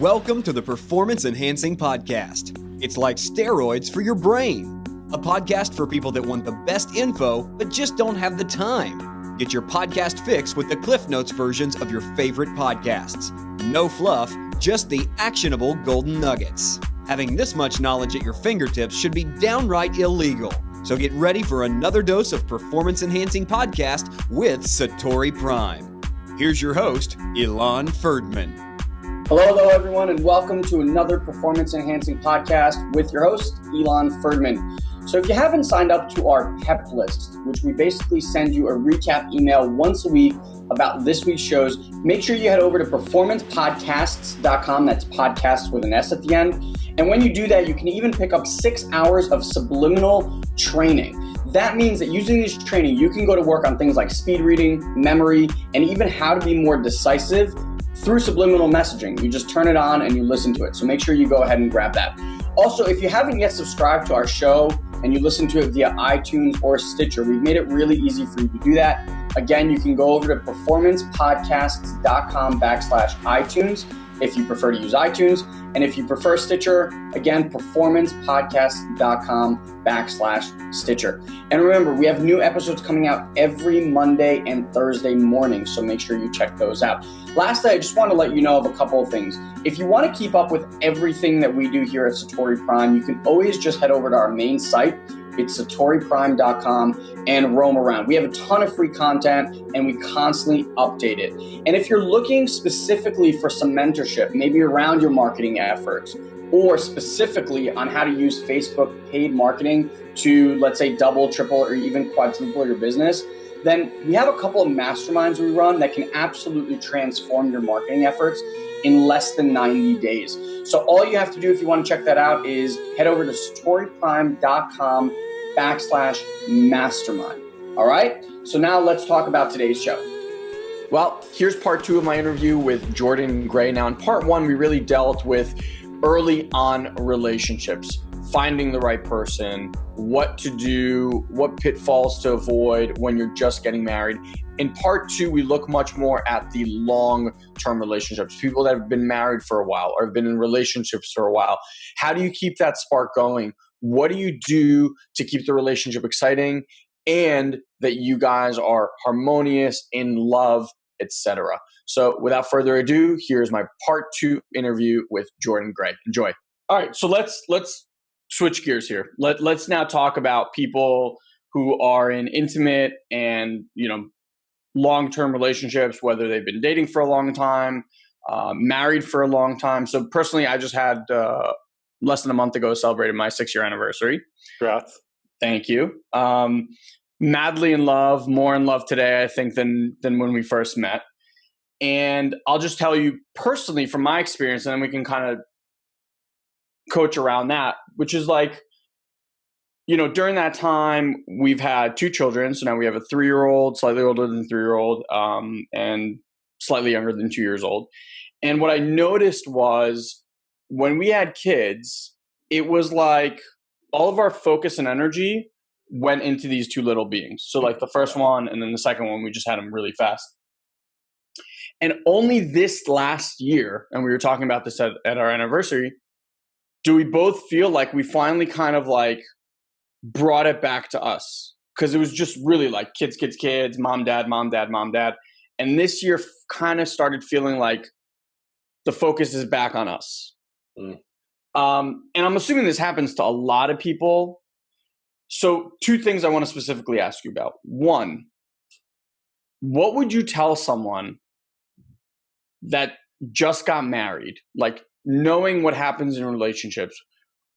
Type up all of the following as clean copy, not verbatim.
Welcome to the Performance Enhancing Podcast. It's like steroids for your brain. A podcast for people that want the best info, but just don't have the time. Get your podcast fix with the Cliff Notes versions of your favorite podcasts. No fluff, just the actionable golden nuggets. Having this much knowledge at your fingertips should be downright illegal. So get ready for another dose of Performance Enhancing Podcast with Satori Prime. Here's your host, Ilan Ferdman. Hello, everyone, and welcome to another Performance Enhancing Podcast with your host, Ilan Ferdman. So if you haven't signed up to our PEP list, which we basically send you a recap email once a week about this week's shows, make sure you head over to performancepodcasts.com. That's podcasts with an S at the end. And when you do that, you can even pick up 6 hours of subliminal training. That means that using this training, you can go to work on things like speed reading, memory, and even how to be more decisive through subliminal messaging. You just turn it on and you listen to it. So make sure you go ahead and grab that. Also, if you haven't yet subscribed to our show and you listen to it via iTunes or Stitcher, we've made it really easy for you to do that. Again, you can go over to performancepodcasts.com/iTunes if you prefer to use iTunes. And if you prefer Stitcher, again, performancepodcasts.com/Stitcher. And remember, we have new episodes coming out every Monday and Thursday morning, so make sure you check those out. Lastly, I just want to let you know of a couple of things. If you want to keep up with everything that we do here at Satori Prime, you can always just head over to our main site. It's satoriprime.com and roam around. We have a ton of free content and we constantly update it. And if you're looking specifically for some mentorship, maybe around your marketing efforts, or specifically on how to use Facebook paid marketing to, let's say, double, triple, or even quadruple your business, then we have a couple of masterminds we run that can absolutely transform your marketing efforts in less than 90 days. So all you have to do if you want to check that out is head over to satoriprime.com/mastermind. All right. So now let's talk about today's show. Well, here's part 2 of my interview with Jordan Gray. Now in part 1, we really dealt with early on relationships, finding the right person, what to do, what pitfalls to avoid when you're just getting married. In part 2, we look much more at the long-term relationships, people that have been married for a while or have been in relationships for a while. How do you keep that spark going? What do you do to keep the relationship exciting and that you guys are harmonious, in love, etc.? So without further ado, here's my part 2 interview with Jordan Gray. Enjoy. All right, so let's switch gears here. Let's now talk about people who are in intimate and, long-term relationships, whether they've been dating for a long time, married for a long time. So personally, I just had less than a month ago celebrated my 6-year anniversary. Congrats. Thank you. Madly in love, more in love today, I think, than when we first met. And I'll just tell you personally from my experience, and then we can kind of coach around that, which is like, during that time, we've had 2 children. So now we have a 3-year-old, slightly older than 3-year-old, and slightly younger than 2 years old. And what I noticed was when we had kids, it was like all of our focus and energy went into these 2 little beings. So like the first one and then the second one, we just had them really fast. And only this last year, and we were talking about this at our anniversary, do we both feel like we finally kind of like brought it back to us, because it was just really like kids, mom, dad. And this year kind of started feeling like the focus is back on us. And I'm assuming this happens to a lot of people. So 2 things I want to specifically ask you about. 1, what would you tell someone that just got married, like knowing what happens in relationships?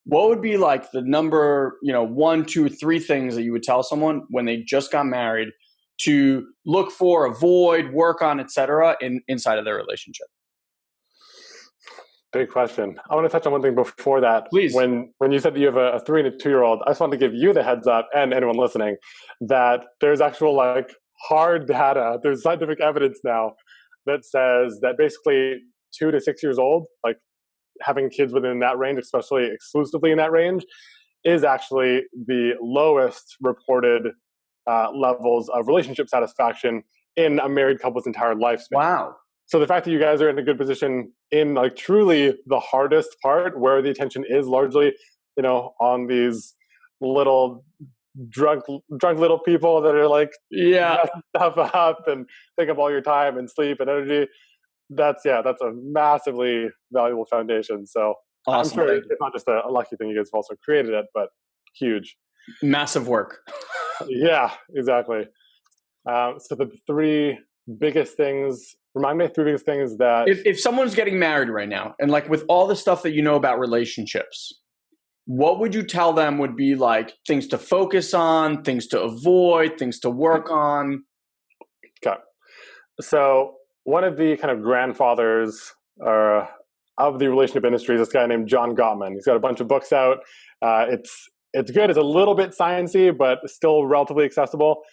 What would be like the number, 1, 2, 3 things that you would tell someone when they just got married to look for, avoid, work on, etc. inside of their relationship? Big question. I want to touch on one thing before that. Please. When you said that you have a 3 and a 2-year-old, I just wanted to give you the heads up, and anyone listening, that there's actual like hard data. There's scientific evidence now that says that basically 2 to 6 years old, like having kids within that range, especially exclusively in that range, is actually the lowest reported levels of relationship satisfaction in a married couple's entire lifespan. Wow. So the fact that you guys are in a good position in like truly the hardest part, where the attention is largely, on these little drunk little people that are like Yeah. messing stuff up and take up all your time and sleep and energy. That's a massively valuable foundation. So Awesome. I'm sure it's not just a lucky thing you guys have also created it, but huge. Massive work. Yeah, exactly. So the three biggest things, remind me of three biggest things that... If someone's getting married right now, and like with all the stuff that you know about relationships, what would you tell them would be like things to focus on, things to avoid, things to work on? Okay. So one of the kind of grandfathers of the relationship industry is this guy named John Gottman. He's got a bunch of books out. It's good. It's a little bit sciencey, but still relatively accessible.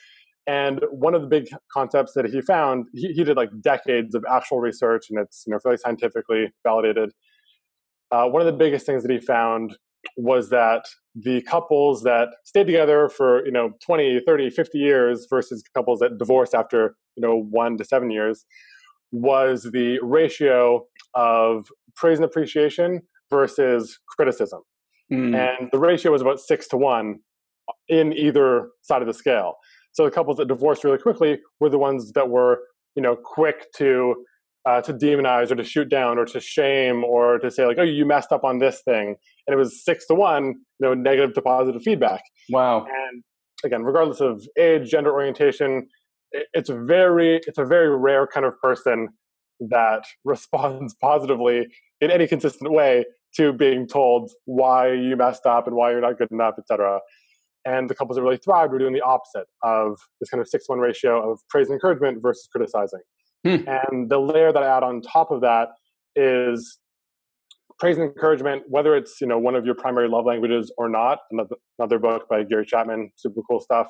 And one of the big concepts that he found, he did like decades of actual research, and it's fairly scientifically validated. One of the biggest things that he found was that the couples that stayed together for 20, 30, 50 years versus couples that divorced after 1 to 7 years was the ratio of praise and appreciation versus criticism. And the ratio was about 6 to 1 in either side of the scale. So the couples that divorced really quickly were the ones that were, quick to demonize or to shoot down or to shame or to say like, oh, you messed up on this thing. And it was 6 to 1, negative to positive feedback. Wow. And again, regardless of age, gender orientation, it's a very rare kind of person that responds positively in any consistent way to being told why you messed up and why you're not good enough, etc. And the couples that really thrived were doing the opposite of this kind of 6-1 ratio of praise and encouragement versus criticizing. And the layer that I add on top of that is praise and encouragement, whether it's one of your primary love languages or not. Another book by Gary Chapman, super cool stuff,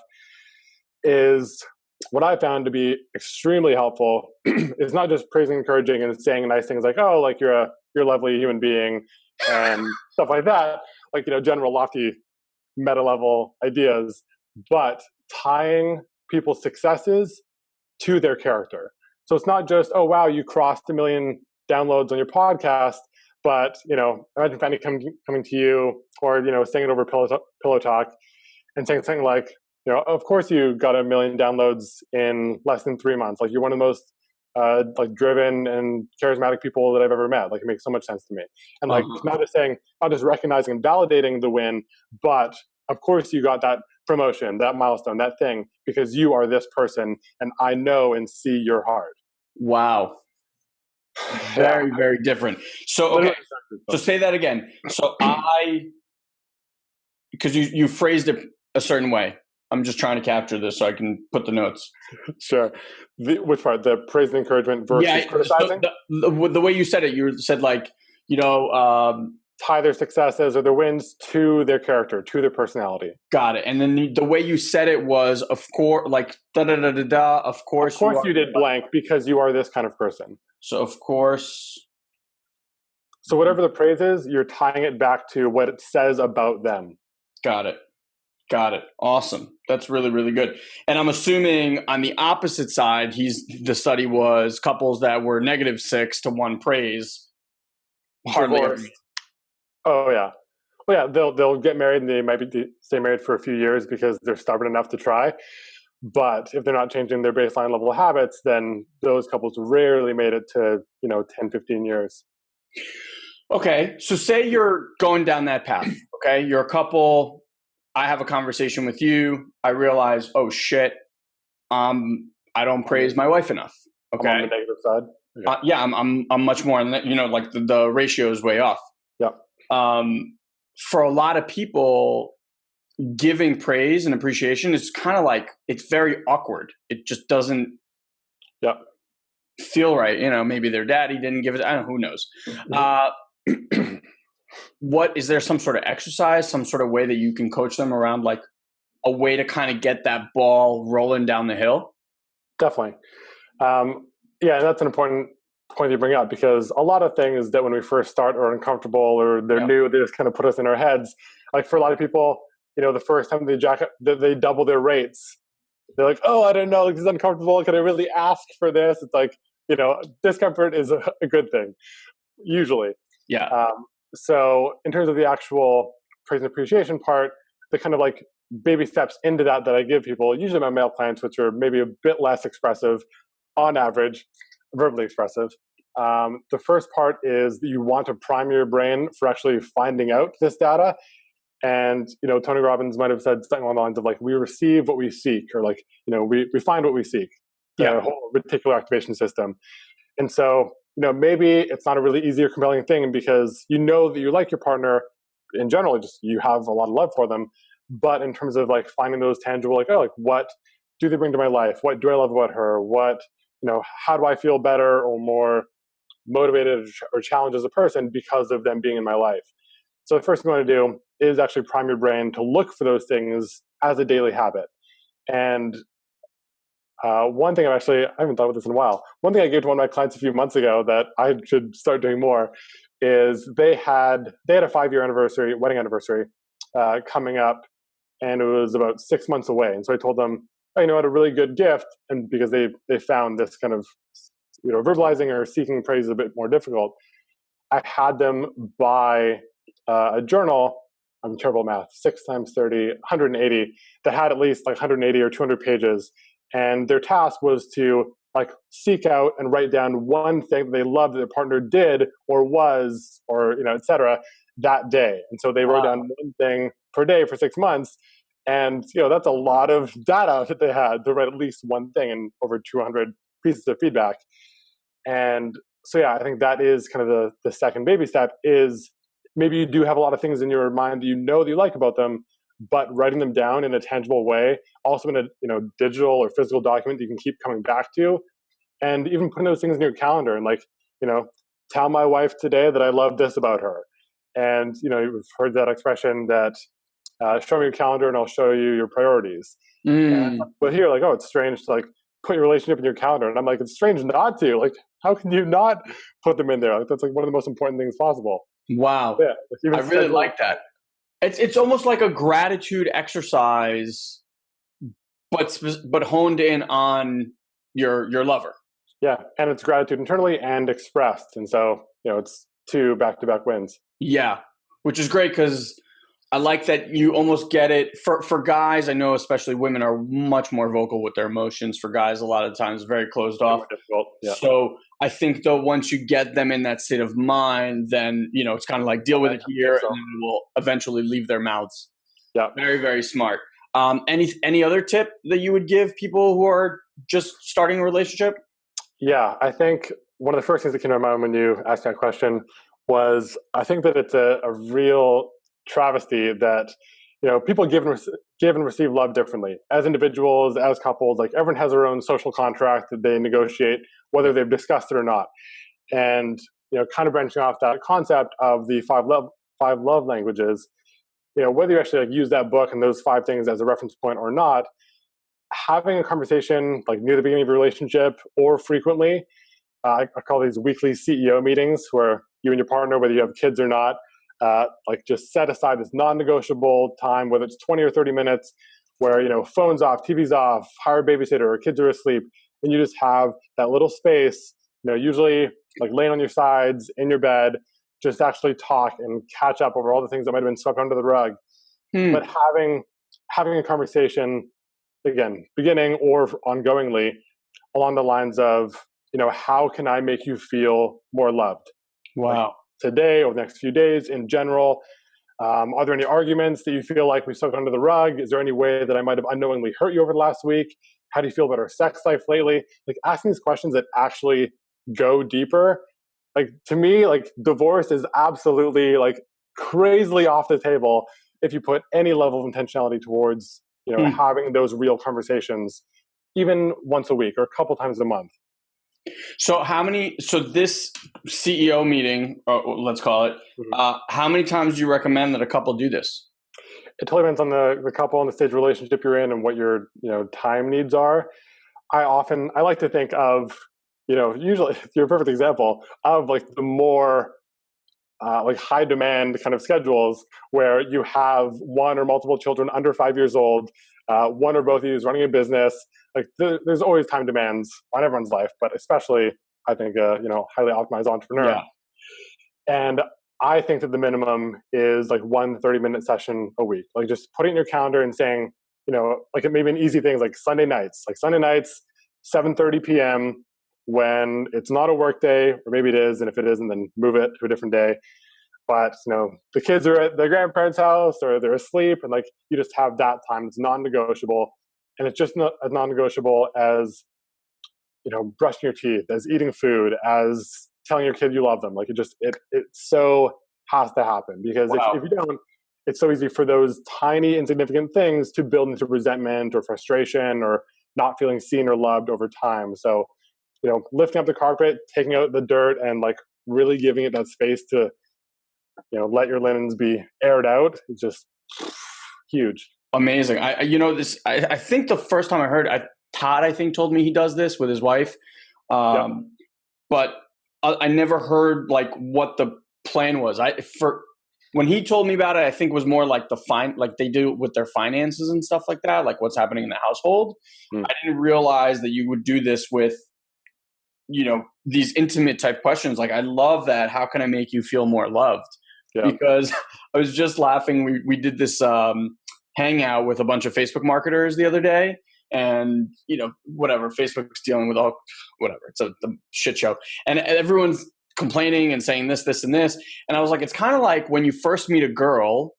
is what I found to be extremely helpful is not just praising, encouraging, and saying nice things like, oh, like you're a lovely human being and stuff like that, like general lofty meta level ideas, but tying people's successes to their character. So it's not just, oh wow, you crossed 1 million downloads on your podcast, but imagine Fanny coming to you or saying it over Pillow Talk and saying something like, of course you got 1 million downloads in less than 3 months. Like you're one of the most like driven and charismatic people that I've ever met. Like it makes so much sense to me. And like not just recognizing and validating the win, but of course you got that promotion, that milestone, that thing, because you are this person and I know and see your heart. Wow. Very, very different. So, okay. So say that again. So because you phrased it a certain way. I'm just trying to capture this so I can put the notes. Sure. Which part? The praise and encouragement versus criticizing? So the way you said it, you said like, tie their successes or their wins to their character, to their personality. Got it. And then the way you said it was, of course, like, da-da-da-da-da, of course. Of course you did blank because you are this kind of person. So, of course. So whatever the praise is, you're tying it back to what it says about them. Got it. Awesome. That's really, really good. And I'm assuming on the opposite side, the study was couples that were negative 6 to 1 praise. Hardly ever. Oh yeah. Well, yeah, they'll get married and they might stay married for a few years because they're stubborn enough to try. But if they're not changing their baseline level of habits, then those couples rarely made it to 10, 15 years. Okay. So say you're going down that path. Okay. You're a couple. I have a conversation with you. I realize, oh shit, I don't praise my wife enough. Okay. I'm on the negative side. Okay. Yeah, I'm much more on that. Like the ratio is way off. Yep. For a lot of people, giving praise and appreciation is kind of like, it's very awkward. It just doesn't feel right. Maybe their daddy didn't give it. I don't know. Who knows? What is there some sort of exercise, some sort of way that you can coach them around, like a way to kind of get that ball rolling down the hill? Definitely. Yeah, and that's an important point you bring up, because a lot of things that when we first start are uncomfortable or they're new, they just kind of put us in our heads. Like for a lot of people, the first time they double their rates, they're like, oh, I don't know, this is uncomfortable. Can I really ask for this? It's like, discomfort is a good thing, usually. Yeah. So in terms of the actual praise and appreciation part, the kind of like baby steps into that I give people, usually my male clients, which are maybe a bit less expressive on average, verbally expressive. The first part is that you want to prime your brain for actually finding out this data. And, Tony Robbins might have said something along the lines of like, we receive what we seek, or like, we find what we seek, the whole reticular activation system. And so, maybe it's not a really easy or compelling thing because you know that you like your partner in general, just you have a lot of love for them. But in terms of like finding those tangible, like, oh, like what do they bring to my life? What do I love about her? What, how do I feel better or more motivated or challenged as a person because of them being in my life? So the first thing you want to do is actually prime your brain to look for those things as a daily habit. And one thing I haven't thought about this in a while. One thing I gave to one of my clients a few months ago that I should start doing more is they had a 5-year wedding anniversary coming up, and it was about 6 months away. And so I told them, oh, what a really good gift, and because they found this kind of verbalizing or seeking praise is a bit more difficult, I had them buy a journal. I'm terrible at math. 6 times 30, 180, that had at least like 180 or 200 pages. And their task was to like seek out and write down one thing that they loved that their partner did or was, or, et cetera, that day. And so they wrote down one thing per day for 6 months. And, that's a lot of data that they had to write at least one thing and over 200 pieces of feedback. And so, yeah, I think that is kind of the second baby step is maybe you do have a lot of things in your mind that you like about them, but writing them down in a tangible way, also in a digital or physical document that you can keep coming back to, and even putting those things in your calendar and like, tell my wife today that I love this about her. And, you've heard that expression that show me your calendar and I'll show you your priorities. But here, like, oh, it's strange to like put your relationship in your calendar. And I'm like, it's strange not to. Like, how can you not put them in there? Like, that's like one of the most important things possible. Wow. Yeah, I really like that. It's almost like a gratitude exercise, but honed in on your lover. Yeah, and it's gratitude internally and expressed, and so it's 2 back-to-back wins. Yeah, which is great because I like that you almost get it for guys. I know especially women are much more vocal with their emotions. For guys, a lot of times very closed off. Yeah. So I think though once you get them in that state of mind, then it's kind of like deal with it here, and then it will eventually leave their mouths. Yeah, very, very smart. Any other tip that you would give people who are just starting a relationship? Yeah, I think one of the first things that came to my mind when you asked that question was I think that it's a real travesty that people give and receive love differently as individuals, as couples. Like everyone has their own social contract that they negotiate, whether they've discussed it or not. And kind of branching off that concept of the five love languages, whether you actually like use that book and those 5 things as a reference point or not, having a conversation like near the beginning of your relationship or frequently, I call these weekly CEO meetings where you and your partner, whether you have kids or not, like just set aside this non-negotiable time, whether it's 20 or 30 minutes where, phones off, TV's off, hire a babysitter or kids are asleep. And you just have that little space, usually like laying on your sides in your bed, just actually talk and catch up over all the things that might've been swept under the rug. But having a conversation, again, beginning or ongoingly along the lines of, how can I make you feel more loved? Wow. Like today or the next few days in general? Are there any arguments that you feel like we swept under the rug? Is there any way that I might have unknowingly hurt you over the last week? How do you feel about our sex life lately? Like asking these questions that actually go deeper. Like to me, like divorce is absolutely like crazily off the table if you put any level of intentionality towards, having those real conversations, even once a week or a couple times a month. So this CEO meeting, let's call it, how many times do you recommend that a couple do this? It totally depends on the couple and the stage of relationship you're in and what your, time needs are. I like to think of, usually you're a perfect example of like the more like high demand kind of schedules where you have one or multiple children under 5 years old, one or both of you is running a business. Like there's always time demands on everyone's life, but especially I think, highly optimized entrepreneur. Yeah. And I think that the minimum is like 1 30-minute session a week. Like just putting in your calendar and saying, like it may be an easy thing like Sunday nights, 7:30 p.m. when it's not a work day, or maybe it is. And if it isn't, then move it to a different day. But, the kids are at their grandparents' house or they're asleep, and like you just have that time. It's non-negotiable. And it's just not as non-negotiable as, brushing your teeth, as eating food, as telling your kid you love them. Like it so has to happen, because Wow. if you don't, it's so easy for those tiny insignificant things to build into resentment or frustration or not feeling seen or loved over time. So, lifting up the carpet, taking out the dirt, and like really giving it that space to, let your linens be aired out. It's just huge. Amazing. I think the first time I heard, Todd, I think, told me he does this with his wife. But I never heard like what the plan was. When he told me about it, I think it was more like like they do with their finances and stuff like that, like what's happening in the household. I didn't realize that you would do this with, these intimate type questions. Like, I love that. How can I make you feel more loved? Yeah. Because I was just laughing. We did this hangout with a bunch of Facebook marketers the other day, and whatever, Facebook's dealing with it's a shit show, and everyone's complaining and saying this, and this. And I was like, it's kind of like when you first meet a girl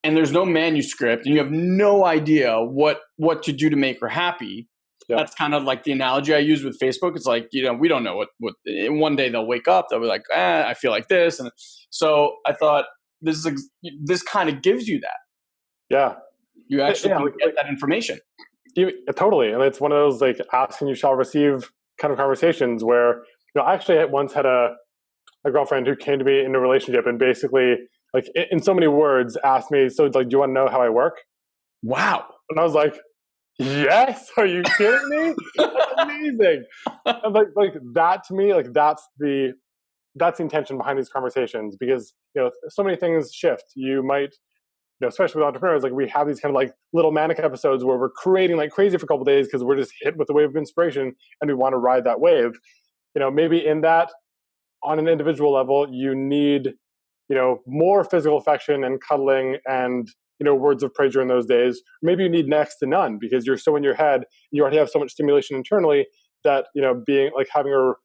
and there's no manuscript and you have no idea what to do to make her happy. Yep. That's kind of like the analogy I use with Facebook. It's like, we don't know what one day they'll wake up, they'll be like, I feel like this. And so I thought this kind of gives you that. Yeah. You actually get that information. Totally. And it's one of those like ask and you shall receive kind of conversations where, I actually once had a girlfriend who came to me in a relationship and basically, like in so many words, asked me, so like, do you want to know how I work? Wow. And I was like, yes, are you kidding me? That's amazing. And like that to me, like that's the intention behind these conversations, because so many things shift. You might, especially with entrepreneurs, like we have these kind of like little manic episodes where we're creating like crazy for a couple of days because we're just hit with a wave of inspiration and we want to ride that wave. Maybe in that, on an individual level, you need, more physical affection and cuddling and, words of praise during those days. Maybe you need next to none because you're so in your head, you already have so much stimulation internally that, being like having her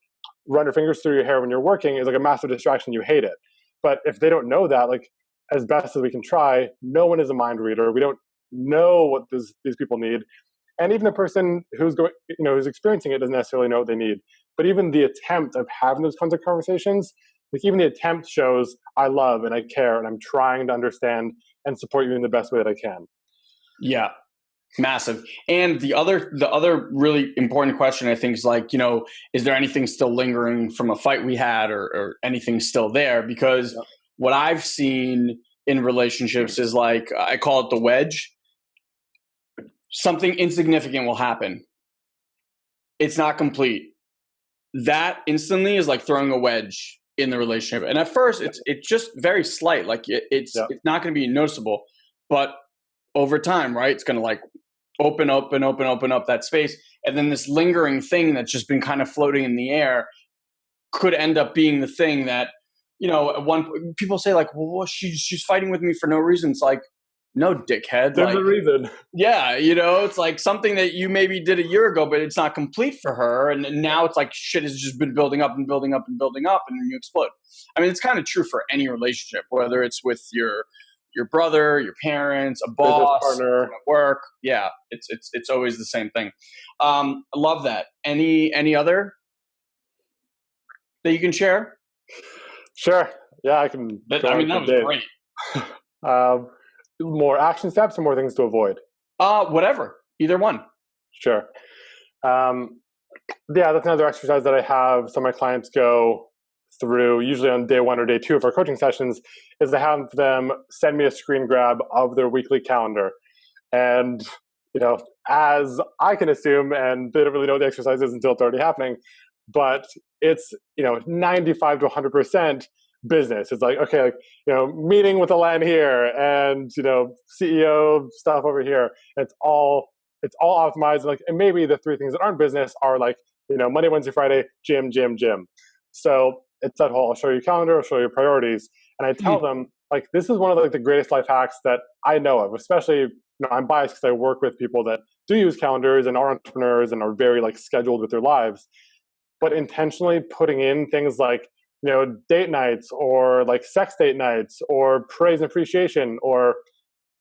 run her fingers through your hair when you're working is like a massive distraction. You hate it. But if they don't know that, like as best as we can try, no one is a mind reader. We don't know what these people need. And even the person who's going, who's experiencing it doesn't necessarily know what they need. But even the attempt of having those kinds of conversations, like even the attempt shows I love and I care and I'm trying to understand and support you in the best way that I can. Yeah, massive. And the other really important question, I think, is like, is there anything still lingering from a fight we had or anything still there? Because what I've seen in relationships is like, I call it the wedge. Something insignificant will happen. It's not complete. That instantly is like throwing a wedge in the relationship. And at first it's just very slight. Like it's not going to be noticeable, but over time, right, it's going to like open up that space. And then this lingering thing that's just been kind of floating in the air could end up being the thing that, people say like, well, she's fighting with me for no reason. It's like, no, dickhead. There's a reason. Yeah, it's like something that you maybe did a year ago, but it's not complete for her. And now it's like shit has just been building up and building up and building up, and you explode. I mean, it's kind of true for any relationship, whether it's with your brother, your parents, a boss, partner, at work. Yeah, it's always the same thing. I love that. Any other that you can share? Sure. Yeah, I can. That was great. More action steps or more things to avoid? Whatever. Either one. Sure. That's another exercise that I have some of my clients go through, usually on day 1 or day 2 of our coaching sessions, is to have them send me a screen grab of their weekly calendar. And, as I can assume, and they don't really know what the exercise is until it's already happening, but it's, 95 to 100% business. It's like, okay, meeting with Alain here and, CEO stuff over here. And it's all it's all optimized. And maybe the three things that aren't business are like, Monday, Wednesday, Friday, gym, gym, gym. So it's that whole, I'll show you your calendar, I'll show you priorities. And I tell them, like, this is one of the greatest life hacks that I know of, especially, I'm biased because I work with people that do use calendars and are entrepreneurs and are very like scheduled with their lives, but intentionally putting in things like, date nights or like sex date nights or praise and appreciation, or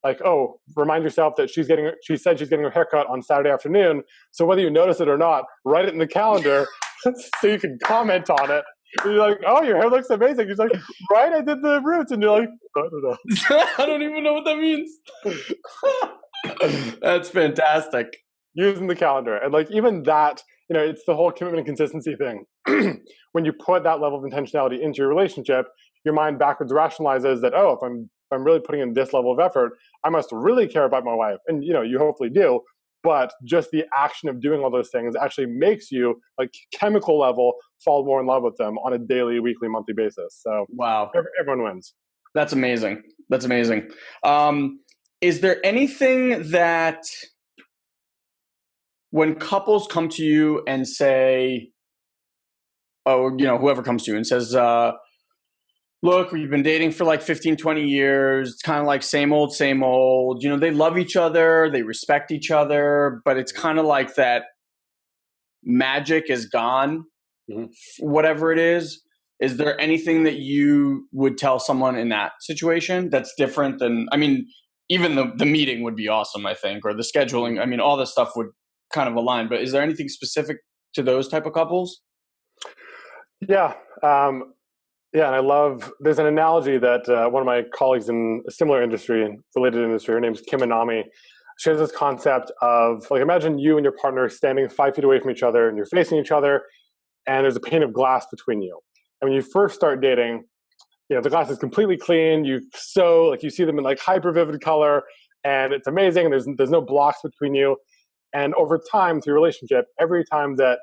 like, oh, remind yourself that she said she's getting her haircut on Saturday afternoon. So whether you notice it or not, write it in the calendar so you can comment on it. And you're like, oh, your hair looks amazing. She's like, right, I did the roots. And you're like, I don't know. I don't even know what that means. That's fantastic. Using the calendar. And like, even that, it's the whole commitment and consistency thing. When you put that level of intentionality into your relationship, your mind backwards rationalizes that, oh, if I'm really putting in this level of effort, I must really care about my wife. And, you hopefully do. But just the action of doing all those things actually makes you, like, chemical level, fall more in love with them on a daily, weekly, monthly basis. So wow, everyone wins. That's amazing. That's amazing. Is there anything that when couples come to you and say, oh, whoever comes to you and says, look, we've been dating for like 15, 20 years. It's kind of like same old, same old. They love each other. They respect each other. But it's kind of like that magic is gone, whatever it is. Is there anything that you would tell someone in that situation that's different than, even the meeting would be awesome, I think, or the scheduling. All this stuff would kind of align. But is there anything specific to those type of couples? Yeah. Yeah, and I love, there's an analogy that one of my colleagues in a similar industry, related industry, her name's Kim Anami, she has this concept of, like, imagine you and your partner standing 5 feet away from each other and you're facing each other and there's a pane of glass between you. And when you first start dating, the glass is completely clean. You see them in like hyper vivid color and it's amazing. And there's no blocks between you. And over time through your relationship, every time that,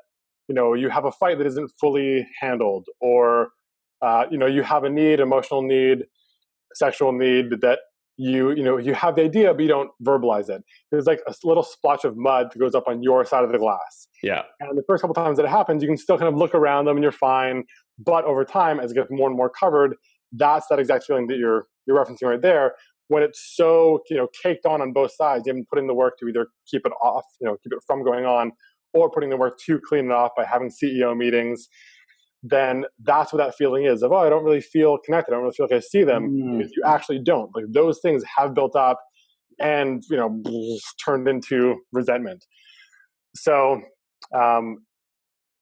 you have a fight that isn't fully handled, or you have a need, emotional need, sexual need that you have the idea, but you don't verbalize it. There's like a little splotch of mud that goes up on your side of the glass. Yeah. And the first couple times that it happens, you can still kind of look around them and you're fine. But over time, as it gets more and more covered, that's that exact feeling that you're referencing right there. When it's so, caked on both sides, you haven't put in the work to either keep it off, keep it from going on, or putting the work to clean it off by having CEO meetings, then that's what that feeling is of, oh, I don't really feel connected. I don't really feel like I see them, because you actually don't. Like, those things have built up and, turned into resentment. So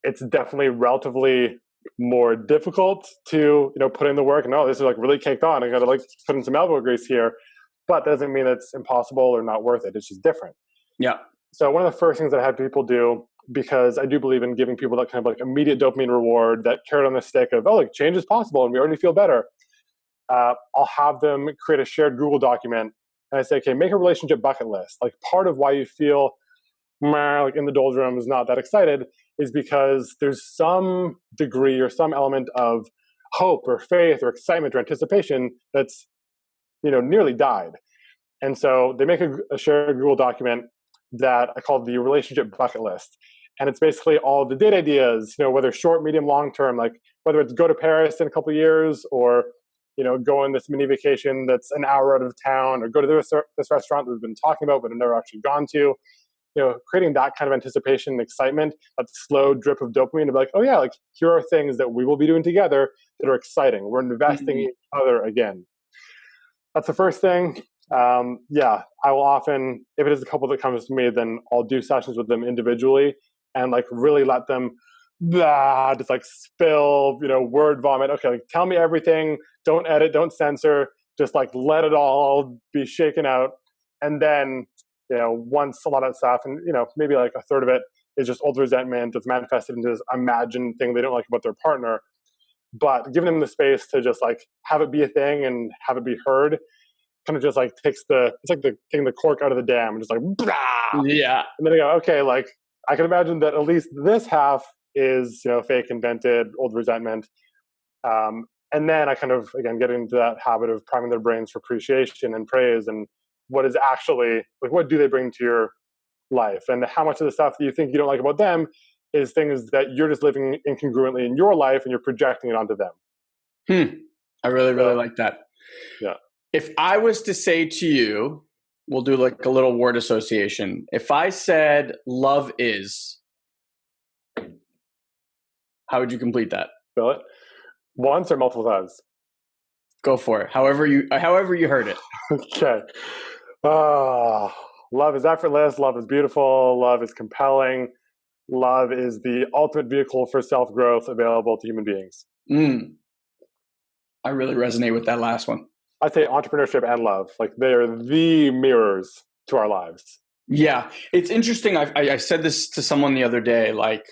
it's definitely relatively more difficult to, put in the work and, oh, this is like really caked on. I got to like put in some elbow grease here. But that doesn't mean it's impossible or not worth it. It's just different. Yeah. So one of the first things that I have people do, because I do believe in giving people that kind of like immediate dopamine reward, that carrot on the stick of, oh, like change is possible and we already feel better. I'll have them create a shared Google document. And I say, okay, make a relationship bucket list. Like, part of why you feel like in the doldrums, not that excited, is because there's some degree or some element of hope or faith or excitement or anticipation that's, nearly died. And so they make a shared Google document that I call the relationship bucket list. And it's basically all the date ideas, whether short, medium, long term, like whether it's go to Paris in a couple of years, or, go on this mini vacation that's an hour out of town, or go to this restaurant that we've been talking about but have never actually gone to. Creating that kind of anticipation and excitement, that slow drip of dopamine to be like, oh yeah, like, here are things that we will be doing together that are exciting. We're investing in each other again. That's the first thing. I will often, if it is a couple that comes to me, then I'll do sessions with them individually and like really let them just like spill, word vomit. Okay, like, tell me everything. Don't edit, don't censor. Just like let it all be shaken out. And then, once a lot of stuff, and, maybe like a third of it is just old resentment that's manifested into this imagined thing they don't like about their partner. But giving them the space to just like have it be a thing and have it be heard kind of just like it's like taking the cork out of the dam and just like, blah! Yeah. And then I go, okay, like, I can imagine that at least this half is, fake, invented, old resentment. And then I kind of, again, get into that habit of priming their brains for appreciation and praise, and what is actually, like, what do they bring to your life, and how much of the stuff that you think you don't like about them is things that you're just living incongruently in your life and you're projecting it onto them. I really like that. Yeah. If I was to say to you, we'll do like a little word association. If I said love is, how would you complete that? Feel it? Once or multiple times? Go for it. However you heard it. Okay. Love is effortless. Love is beautiful. Love is compelling. Love is the ultimate vehicle for self-growth available to human beings. I really resonate with that last one. I'd say entrepreneurship and love, like they are the mirrors to our lives. Yeah. It's interesting. I said this to someone the other day, like,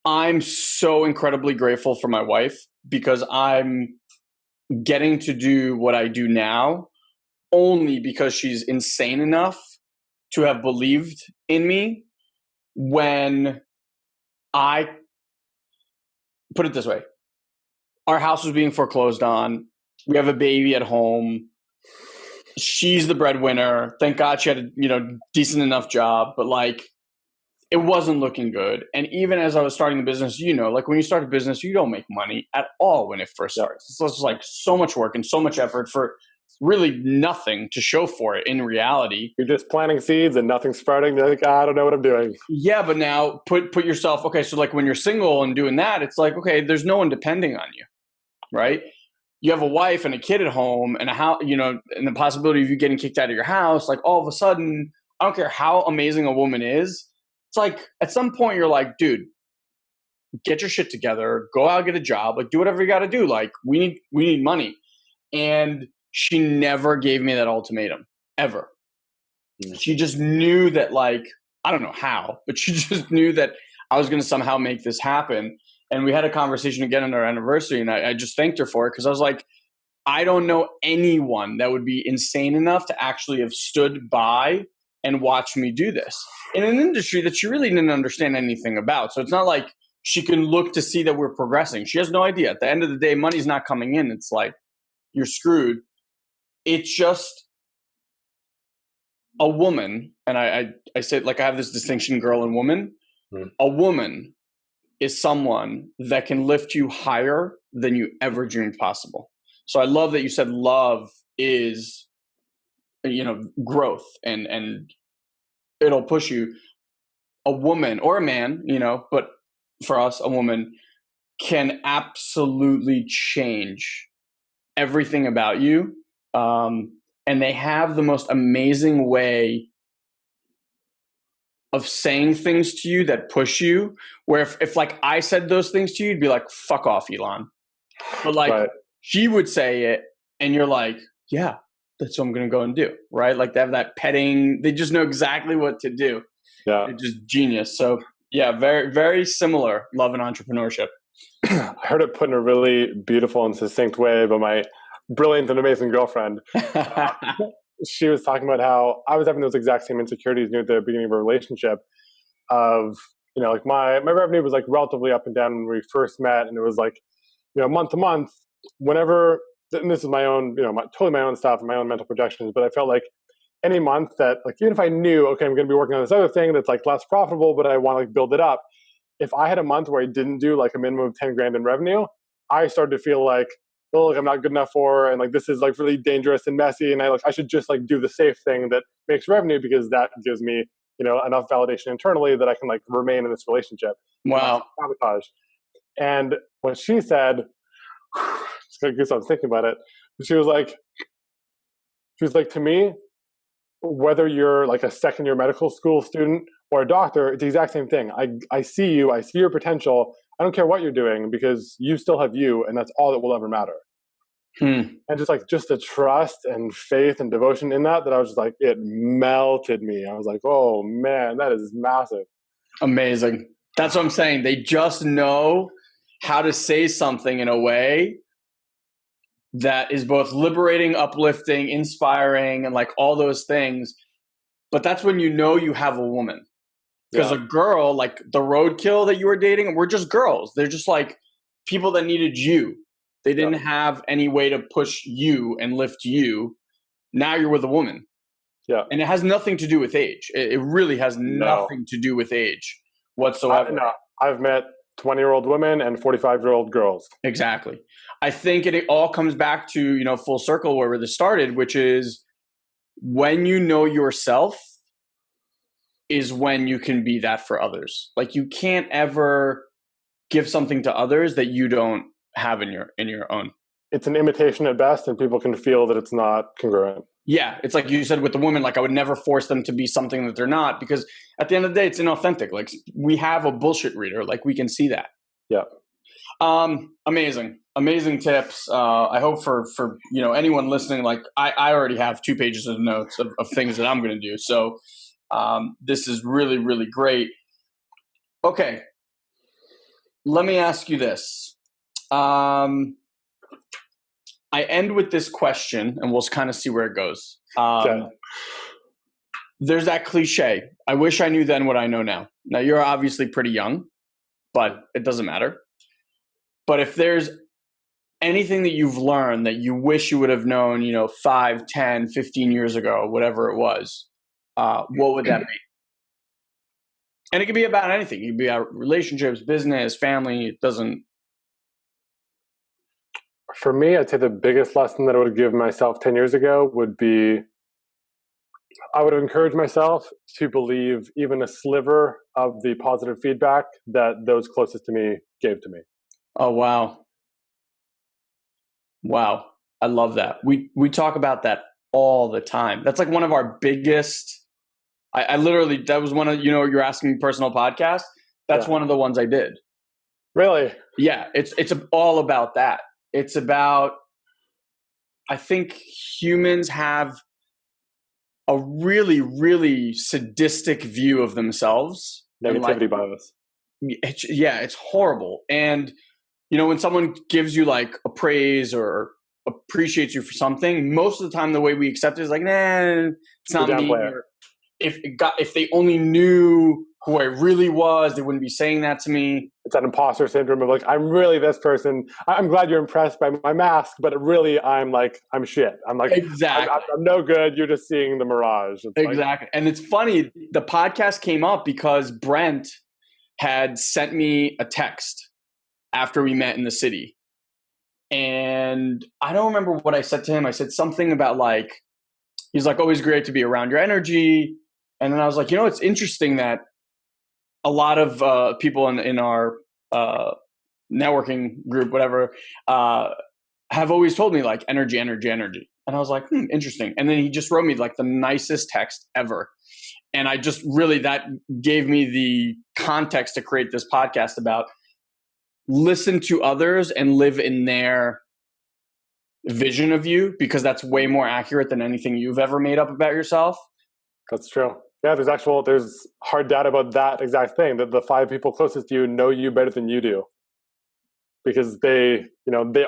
I'm so incredibly grateful for my wife because I'm getting to do what I do now only because she's insane enough to have believed in me when I put it this way. Our house was being foreclosed on. We have a baby at home. She's the breadwinner. Thank God she had a decent enough job, but like it wasn't looking good. And even as I was starting the business, like when you start a business, you don't make money at all when it first starts. It's just like so much work and so much effort for really nothing to show for it in reality. You're just planting seeds and nothing's sprouting. You're like, I don't know what I'm doing. Yeah, but now put yourself, okay, so like when you're single and doing that, it's like, okay, there's no one depending on you, right? You have a wife and a kid at home and a house, and the possibility of you getting kicked out of your house, like all of a sudden, I don't care how amazing a woman is. It's like at some point you're like, dude, get your shit together, go out, get a job, like do whatever you got to do. Like we need money. And she never gave me that ultimatum ever. She just knew that, like, I don't know how, but she just knew that I was going to somehow make this happen. And we had a conversation again on our anniversary, and I just thanked her for it because I was like, I don't know anyone that would be insane enough to actually have stood by and watched me do this in an industry that she really didn't understand anything about. So it's not like she can look to see that we're progressing. She has no idea. At the end of the day, money's not coming in. It's like, you're screwed. It's just a woman, and I said, like, I have this distinction, girl and woman. A woman is someone that can lift you higher than you ever dreamed possible. So I love that you said love is, growth and it'll push you. A woman or a man, but for us, a woman can absolutely change everything about you. And they have the most amazing way of saying things to you that push you, where if like I said those things to you, you'd be like, fuck off, Elon. But like right. She would say it and you're like, yeah, that's what I'm going to go and do. Right. Like they have that petting, they just know exactly what to do. Yeah. They're just genius. So yeah, very, very similar love and entrepreneurship. I heard it put in a really beautiful and succinct way by my brilliant and amazing girlfriend. She was talking about how I was having those exact same insecurities near the beginning of a relationship of, like my revenue was like relatively up and down when we first met. And it was like, month to month, whenever, and this is my own, totally my own stuff and my own mental projections, but I felt like any month that like, even if I knew, okay, I'm going to be working on this other thing that's like less profitable, but I want to like build it up. If I had a month where I didn't do like a minimum of 10 grand in revenue, I started to feel like, oh, like I'm not good enough for, and like this is like really dangerous and messy, and I should just like do the safe thing that makes revenue because that gives me enough validation internally that I can like remain in this relationship. Wow. Sabotage. And what she said, just got goosebumps thinking about it. She was like, to me, whether you're like a second year medical school student or a doctor, it's the exact same thing. I see you, I see your potential. I don't care what you're doing because you still have you, and that's all that will ever matter. And just the trust and faith and devotion in that I was just like, it melted me. I was like, oh man, that is massive. Amazing. That's what I'm saying. They just know how to say something in a way that is both liberating, uplifting, inspiring, and like all those things. But that's when you have a woman. Because a girl, like the roadkill that you were dating, were just girls. They're just like people that needed you. They didn't have any way to push you and lift you. Now you're with a woman. Yeah. And it has nothing to do with age. It really has nothing to do with age whatsoever. No, I've met 20-year-old women and 45-year-old girls. Exactly. I think it all comes back to, full circle where this started, which is when you know yourself is when you can be that for others. Like you can't ever give something to others that you don't have in your own. It's an imitation at best, and people can feel that it's not congruent. Yeah, it's like you said with the woman, like I would never force them to be something that they're not, because at the end of the day, it's inauthentic. Like we have a bullshit reader, like we can see that. Yeah. Amazing tips. I hope for anyone listening, like I already have 2 pages of notes of things that I'm going to do. So this is really, really great. Okay. Let me ask you this. I end with this question, and we'll kind of see where it goes. Okay. There's that cliche. I wish I knew then what I know now. Now, you're obviously pretty young, but it doesn't matter. But if there's anything that you've learned that you wish you would have known, 5, 10, 15 years ago, whatever it was, what would that be? And it could be about anything. It could be about relationships, business, family. It doesn't. For me, I'd say the biggest lesson that I would give myself 10 years ago would be I would have encouraged myself to believe even a sliver of the positive feedback that those closest to me gave to me. Oh, wow. Wow. I love that. We talk about that all the time. That's like one of our biggest, I literally, that was one of, you're asking me personal podcasts. That's one of the ones I did. Really? Yeah. It's all about that. It's about, I think humans have a really, really sadistic view of themselves. Negativity bias. It's horrible. And, when someone gives you like a praise or appreciates you for something, most of the time the way we accept it is like, nah, it's not me. Or if they only knew who I really was, they wouldn't be saying that to me. It's that imposter syndrome of like, I'm really this person. I'm glad you're impressed by my mask, but really I'm shit. I'm like, exactly. I'm no good. You're just seeing the mirage. It's exactly. And it's funny. The podcast came up because Brent had sent me a text after we met in the city. And I don't remember what I said to him. I said something about like, he's like, always great to be around your energy. And then I was like, it's interesting that a lot of people in our networking group, whatever, have always told me like energy. And I was like, interesting. And then he just wrote me like the nicest text ever. And I just really, that gave me the context to create this podcast about listen to others and live in their vision of you, because that's way more accurate than anything you've ever made up about yourself. That's true. Yeah, there's hard data about that exact thing, that the 5 people closest to you know you better than you do, because they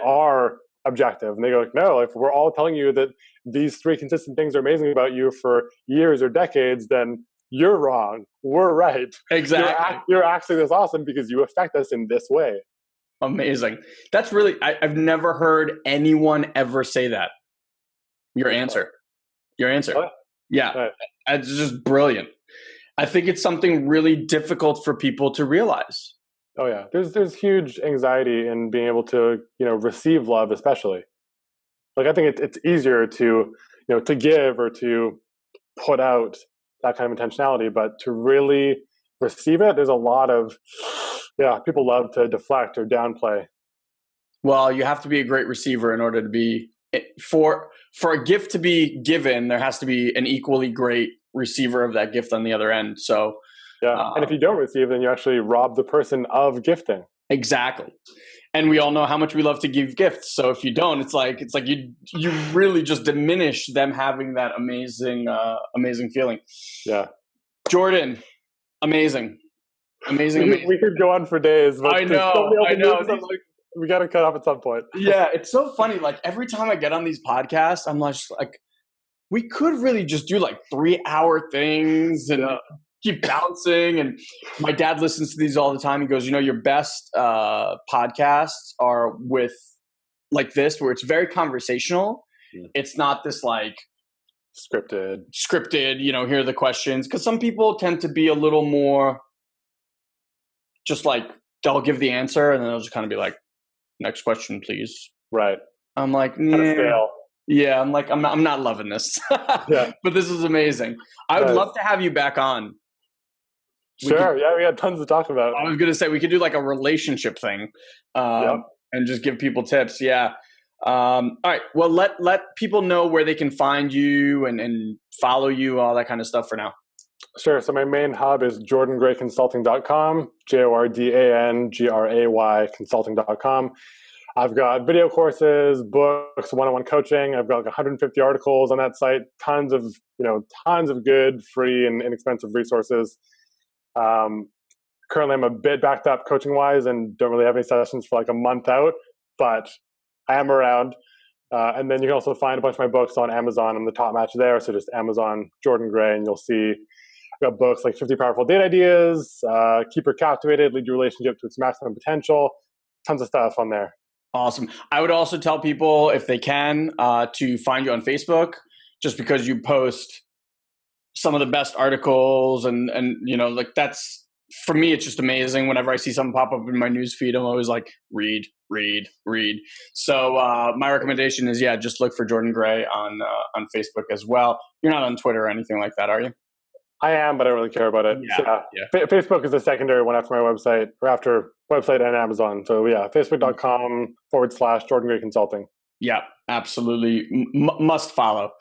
are objective, and they go like, no, if we're all telling you that these 3 consistent things are amazing about you for years or decades, then you're wrong. We're right. Exactly. You're actually this awesome because you affect us in this way. Amazing. That's really, I've never heard anyone ever say that. Your answer. What? Yeah. Right. It's just brilliant. I think it's something really difficult for people to realize. Oh yeah. There's huge anxiety in being able to, receive love, especially. Like I think it's easier to, to give or to put out that kind of intentionality, but to really receive it, there's a lot of, people love to deflect or downplay. Well, you have to be a great receiver in order to be, for a gift to be given, there has to be an equally great receiver of that gift on the other end. So, and if you don't receive, then you actually rob the person of gifting. Exactly. And we all know how much we love to give gifts. So if you don't, it's like you really just diminish them having that amazing feeling. Yeah. Jordan, amazing. We could go on for days, but I know. We got to cut off at some point. Yeah, it's so funny. Like every time I get on these podcasts, I'm just like, we could really just do like 3-hour things and keep bouncing. And my dad listens to these all the time. He goes, your best podcasts are with like this, where it's very conversational. It's not this like scripted, here are the questions. Because some people tend to be a little more just like, they'll give the answer and then they'll just kind of be like, next question, please. Right. I'm like, Kind of stale. Yeah, I'm like, I'm not loving this. Yeah. But this is amazing. I would love to have you back on. Sure. Yeah, we had tons to talk about. I was going to say we could do like a relationship thing and just give people tips. Yeah. All right. Well, let people know where they can find you and follow you, all that kind of stuff for now. Sure. So my main hub is jordangrayconsulting.com, JORDANGRAY consulting.com. I've got video courses, books, one-on-one coaching. I've got like 150 articles on that site, tons of good, free and inexpensive resources. Currently I'm a bit backed up coaching wise and don't really have any sessions for like a month out, but I am around. And then you can also find a bunch of my books on Amazon. I'm the top match there. So just Amazon, Jordan Gray, and you'll see I've got books like 50 Powerful Date Ideas, Keep Her Captivated, Lead Your Relationship to Its Maximum Potential, tons of stuff on there. Awesome. I would also tell people if they can to find you on Facebook, just because you post some of the best articles and like that's, for me, it's just amazing. Whenever I see something pop up in my news feed, I'm always like, read. So my recommendation is, just look for Jordan Gray on Facebook as well. You're not on Twitter or anything like that, are you? I am, but I don't really care about it. Facebook is the secondary one after my website, or after website and Amazon. So facebook.com/Jordan Gray Consulting. Yeah, absolutely. Must follow.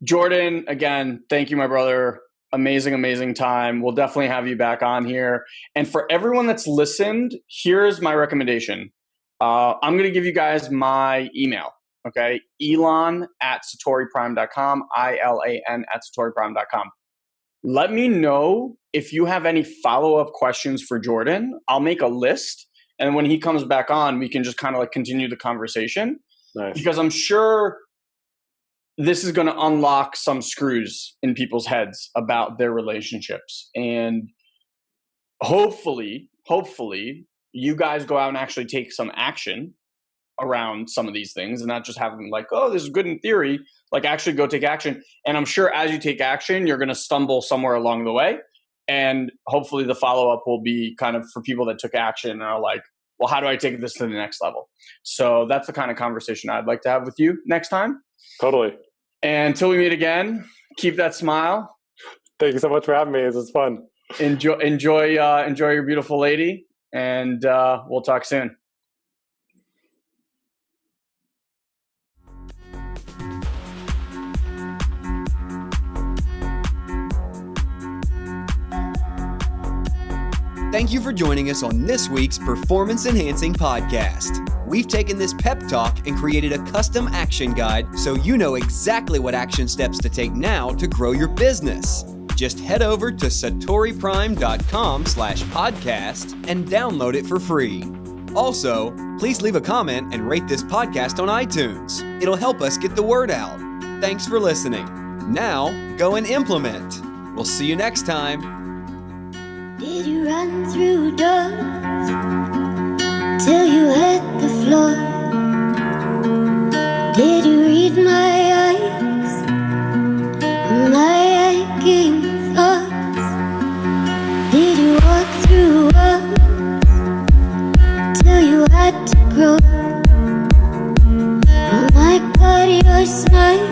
Jordan, again, thank you, my brother. Amazing time. We'll definitely have you back on here. And for everyone that's listened, here's my recommendation. I'm going to give you guys my email. Okay. Ilan@satoriprime.com, ILAN@satoriprime.com. Let me know if you have any follow-up questions for Jordan. I'll make a list. And when he comes back on, we can just kind of like continue the conversation. Nice. Because I'm sure this is going to unlock some screws in people's heads about their relationships. And hopefully you guys go out and actually take some action around some of these things and not just have them like, oh, this is good in theory, like actually go take action. And I'm sure as you take action, you're going to stumble somewhere along the way. And hopefully the follow-up will be kind of for people that took action and are like, well, how do I take this to the next level? So that's the kind of conversation I'd like to have with you next time. Totally. And until we meet again, keep that smile. Thank you so much for having me. This was fun. Enjoy your beautiful lady, and we'll talk soon. Thank you for joining us on this week's Performance Enhancing Podcast. We've taken this pep talk and created a custom action guide so you know exactly what action steps to take now to grow your business. Just head over to satoriprime.com/podcast and download it for free. Also, please leave a comment and rate this podcast on iTunes. It'll help us get the word out. Thanks for listening. Now, go and implement. We'll see you next time. Did you run through doors till you hit the floor? Did you read my eyes and my aching thoughts? Did you walk through walls till you had to grow? Oh my God, your smile